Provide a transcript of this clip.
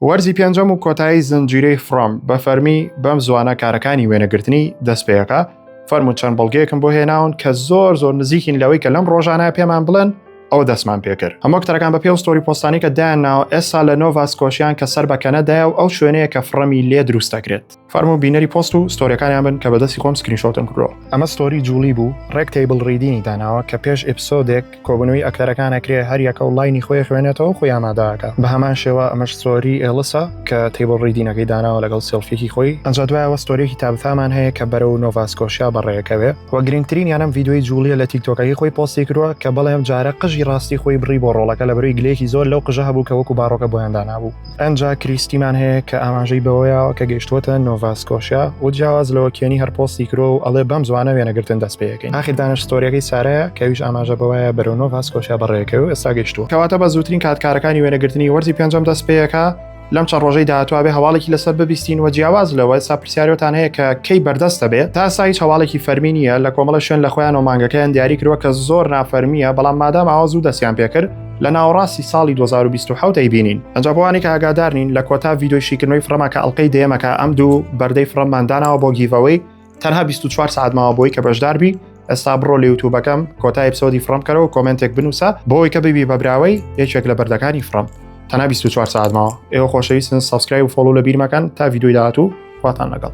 وەرزی پێنجەم و کۆتایی زنجیرەی فڕۆم بە فەرمی بەم زوانە کارەکانی وێنەگرتنی دەست پێیەکە فەرموو چەند بەڵگەیەکم بۆ هێناون کە زۆر نزیکین لەوەی کە لەم ڕۆژانە پێمان بڵێن ئەو دەستمان پێکرد. هەموو کتەرەکان بە پێ و ستۆری پۆستانی کە دایانناوە ئێستا لە نۆڤا سکۆشیان کە سەر بە کەنەدایە و ئەو شوێنەیە کە فڕەمی لێ دروست دەکرێت. فەرموو بینەری پۆست و ستۆریەکانیان بن کە بەدەستی خۆم سکرینشۆتم کردەوە. ئەمە ستۆری جوڵی بوو ڕێک تیبل ڕیدینی داناوە کە پێش ئێپسۆدێک کۆبنەوەی ئەکتەرەکانەکرێ هەر یەکە و لاینی خۆی خوێنێتەوە خۆی ئامادەکە. بە هەمان شێوە ئەمەش ستۆری ئێلسە کە تیبل ڕیدینەکەی داناوە لەگەڵ سێلفێکی خۆی. ئەنجا دوایەوە ستۆریەکی تابتامان هەیە کە بەرەو نۆڤا سکۆشیا بەڕێیەکەوێ و گرنگترین یانم ڤیدیۆی جوڵیە لە تیکتۆکەکەی خۆی پۆستی کردووە کە بەڵێم جارە قژی ڕاستی خۆی بڕی بۆ ڕۆڵەکە لە بەروی گلەیەکی زۆر لەو قژە هەبوو کە وەکو باڕۆکە بۆیان دانابوو. ئەنجا کریستیمان هەیە کە ئاماژەی بەوەیەوە کە گەیشتووەتە نۆڤا سکۆشیا و جیاواز لەوە کێنی هەر پۆستی کرۆ و ئەڵێ بەم زوانە وێنەگرتن دەست پێیەکەین. ئاخر دانش ستۆریەکەی سارەیە کەویش ئاماژە بەوەیە بەرەو نۆڤا سکۆشیا بەڕێیەکەوێ و ئێستا گەیشتووە. کەواتە بە زووترین کاتکارەکانی وێنەگرتنی وەرزی پێنجەم دەست پێیەکە لەم چەند ڕۆژەی داهاتوە بێ هەواڵێکی لەسەر ببیستین و جیاواز لەوە ئێستا پرسیارەتان هەیە کە کەی بەردەستە بێت تا ئێستا هیچ هەواڵێکی فەرمی نییە لە کۆمەڵە شوێن لە خۆیان و مانگەکەیان دیاری کردووە کە زۆر نافەرمیە بەڵام مادام ئاوا زوو دەستیان پێکرد لە ناوەڕاستی ساڵی 2027 ئەیبینین. ئەنجا بۆوانی کە ئاگادارنین لە کۆتا ڤیدیۆی شیکردنەوەی فڕەمە کە ئەڵلقەی دێمەکە ئەم دوو بەردەی فڕەممان داناوە بۆ گیڤەوەی تەنها 24 ساعت ماوە بۆی کە بەشداربی. ئێستا بڕۆ لە یوتیوبەکەم کۆتای ئێپسۆدی فڕەم کەرەوە و کۆمنتێک بنووسە بۆی کە ببی بەبراوەی یەکێک لە بەردەکانی فڕەم تەنها 24 ساعت ماوە. ئێوە خۆشەویستن سابسکرایب و فۆلۆ لە بیر مەکەن تا ڤیدیۆی داهاتوو خواتان لەگەڵ.